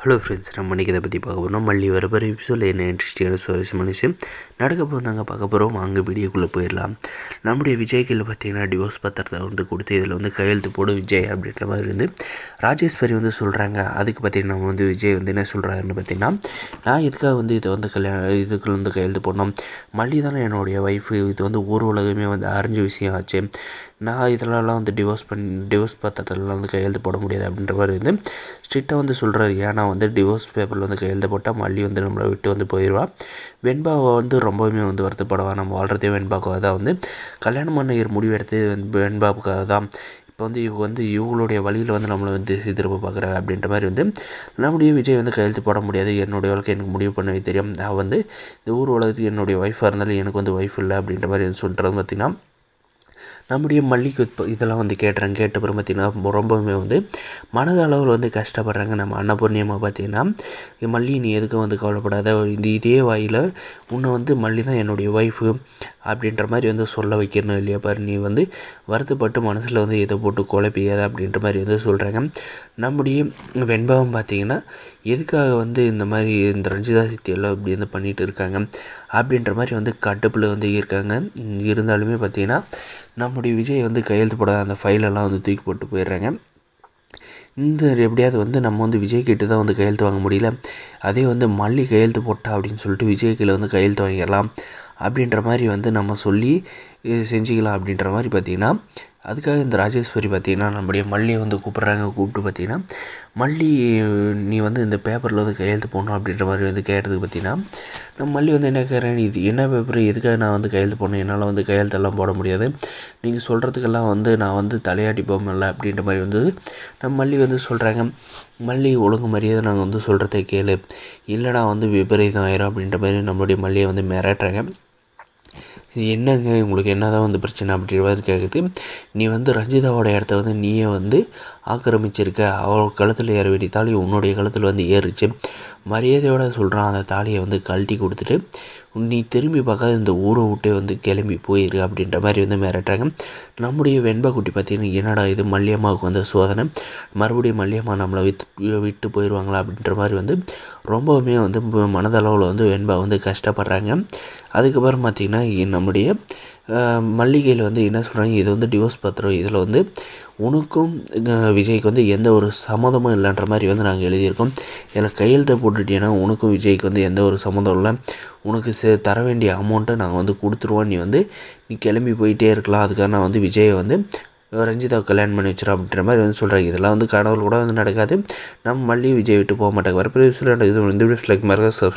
Hello friends, நம்ம இன்றைக்கி இதை பற்றி பார்க்க போகிறோம். மல்லி வரப்போகிற எபிசோடில் என்ன இன்ட்ரெஸ்டிங்கான சுவாரஸ்யமான விஷயம் நடக்க போகிறாங்க பார்க்க போகிறோம். அங்கே வீடியோக்குள்ளே போயிடலாம். நம்முடைய விஜய்கில் பார்த்தீங்கன்னா டிவோர்ஸ் பத்திரத்தை வந்து கொடுத்து இதில் வந்து கையெழுத்து போடு விஜய் அப்படின்ற மாதிரி வந்து ராஜேஸ்வரி வந்து சொல்கிறாங்க. அதுக்கு பார்த்திங்கன்னா நம்ம வந்து விஜய் வந்து என்ன சொல்கிறாருன்னு பார்த்திங்கன்னா, நான் இதுக்காக வந்து இதை வந்து இதுக்குள்ள வந்து கையெழுத்து போடணும். மல்லி தானே என்னுடைய ஒய்ஃபு, இது வந்து ஊர் உலகமே வந்து அறிஞ்ச விஷயம் ஆச்சு. நான் இதிலலாம் வந்து டிவோர்ஸ் பத்திரத்துலலாம் வந்து கையெழுத்து போட முடியாது அப்படின்ற மாதிரி வந்து ஸ்ட்ரிக்டாக வந்து சொல்கிறாரு. ஏன்னா வந்து டிவோர்ஸ் பேப்பரில் வந்து கையெழுத்து போட்டால் மல்லி வந்து நம்மளை விட்டு வந்து போயிடுவாள். வெண்பாவை வந்து ரொம்பவுமே வந்து வருத்தப்படுவாள். நம்ம வாழ்கிறதே வெண்பாவுக்காக தான், வந்து கல்யாணம் பண்ண முடிவு எடுத்து வெண்பாவுக்காக தான். இப்போ வந்து இவங்களுடைய வழியில் வந்து நம்மளை வந்து திரும்ப பார்க்குறாங்க அப்படின்ற மாதிரி வந்து நம்முடைய விஜய் வந்து கையெழுத்து போட முடியாது. என்னுடைய வாழ்க்கை எனக்கு முடிவு பண்ணவே தெரியும். நான் வந்து இந்த ஊர் உலகத்துக்கு என்னுடைய ஒய்ஃபாக இருந்தாலும் எனக்கு வந்து ஒய்ஃப் இல்லை அப்படின்ற மாதிரி வந்து சொல்கிறது பார்த்திங்கன்னா, நம்முடைய மல்லிக்கு இதெல்லாம் வந்து கேட்ட பிறகு பார்த்திங்கன்னா ரொம்பவுமே வந்து மனதளவில் வந்து கஷ்டப்படுறாங்க. நம்ம அன்னபூர்ணியமாக பார்த்திங்கன்னா, மல்லி நீ எதுக்கும் வந்து கவலைப்படாத, இதே வாயில் உன்னை வந்து மல்லி தான் என்னுடைய ஒய்ஃபு அப்படின்ற மாதிரி வந்து சொல்ல வைக்கணும் இல்லையா பாரு, நீ வந்து வருத்தப்பட்டு மனசில் வந்து இதை போட்டு குழப்பிக்காத அப்படின்ற மாதிரி வந்து சொல்கிறாங்க. நம்முடைய வெண்பாவும் பார்த்திங்கன்னா, எதுக்காக வந்து இந்த மாதிரி இந்த ரஞ்சிதா சித்தி எல்லாம் இப்படி வந்து பண்ணிகிட்டு இருக்காங்க அப்படின்ற மாதிரி வந்து கட்டுப்பில் வந்து இருக்காங்க. இருந்தாலுமே பார்த்திங்கன்னா நம்முடைய விஜய் வந்து கையெழுத்து போடாத அந்த ஃபைலெல்லாம் வந்து தூக்கி போட்டு போயிடுறாங்க. இந்த எப்படியாவது வந்து நம்ம வந்து விஜய் கிட்ட தான் வந்து கையெழுத்து வாங்க முடியல, அதே வந்து மல்லி கையெழுத்து போட்டா அப்படின்னு சொல்லிட்டு விஜய் கீழே வந்து கையெழுத்து வாங்கிடலாம் அப்படின்ற மாதிரி வந்து நம்ம சொல்லி செஞ்சுக்கலாம் அப்படின்ற மாதிரி பார்த்திங்கன்னா, அதுக்காக இந்த ராஜேஸ்வரி பார்த்திங்கன்னா நம்முடைய மல்லியை வந்து கூப்பிட்டு பார்த்திங்கன்னா, மல்லி நீ வந்து இந்த பேப்பரில் வந்து கையெழுத்து போடணும் அப்படின்ற மாதிரி வந்து கேட்டதுக்கு பார்த்திங்கன்னா, நம்ம மல்லி வந்து என்ன கேட்குறேன், இது என்ன பேப்பர், எதுக்காக நான் வந்து கையெழுத்து போடணும், என்னால் வந்து கையெழுத்தெல்லாம் போட முடியாது, நீங்கள் சொல்கிறதுக்கெல்லாம் வந்து நான் வந்து தலையாட்டி போகல அப்படின்ற மாதிரி வந்து நம்ம மல்லி வந்து சொல்கிறாங்க. மல்லி ஒழுங்கு மரியாதை நாங்கள் வந்து சொல்கிறத கேளு, இல்லைனா வந்து விபரீதம் ஆயிரும் அப்படின்ற மாதிரி நம்மளுடைய மல்லியை வந்து மிரட்டுறாங்க. என்னங்க உங்களுக்கு என்ன தான் வந்து பிரச்சனை அப்படின்ற மாதிரி கேட்குது. நீ வந்து ரஞ்சிதாவோட இடத்த வந்து நீயே வந்து ஆக்கிரமிச்சிருக்க, அவள் கழுத்தில் ஏற வேண்டிய தாலி உன்னுடைய கழுத்தில் வந்து ஏறிச்சு, மரியாதையோடு சொல்கிறான், அந்த தாலியை வந்து கழட்டி கொடுத்துட்டு நீ திரும்பி பார்க்காத இந்த ஊரை விட்டே வந்து கிளம்பி போயிரு அப்படின்ற மாதிரி வந்து மிரட்டுறாங்க. நம்முடைய வெண்பா குட்டி பார்த்திங்கன்னா, என்னடா இது மல்லியம்மாவுக்கு வந்து சோதனை, மறுபடியும் மல்லியம்மா நம்மளை விட்டு போயிடுவாங்களா அப்படின்ற மாதிரி வந்து ரொம்பவுமே வந்து மனதளவில் வந்து வெண்பா வந்து கஷ்டப்படுறாங்க. அதுக்கப்புறம் பார்த்திங்கன்னா நம்முடைய மல்லிகையில் வந்து என்ன சொல்கிறாங்க, இது வந்து டிவோர்ஸ் பத்திரம், இதில் வந்து உனக்கும் விஜய்க்கு வந்து எந்த ஒரு சம்மந்தமும் இல்லைன்ற மாதிரி வந்து நாங்கள் எழுதியிருக்கோம். இதில் கையெழுத்தை போட்டுட்டீங்கன்னா உனக்கும் விஜய்க்கு வந்து எந்த ஒரு சம்மந்தம் இல்லை, உனக்கு தர வேண்டிய அமௌண்ட்டை நாங்கள் வந்து கொடுத்துருவோம், நீ கிளம்பி போயிட்டே இருக்கலாம், அதுக்காக நான் வந்து விஜயை வந்து ரஞ்சிதாவை கல்யாணம் பண்ணி வச்சிடும் அப்படின்ற மாதிரி வந்து சொல்கிறாங்க. இதெல்லாம் வந்து கடவுள் கூட வந்து நடக்காது. நம்ம மல்லி விஜய் விட்டு போக மாட்டாங்க. வரப்போ இது இந்த வீடியோஸ் லைக் மாதிரி சப்ஸ்கிரைப்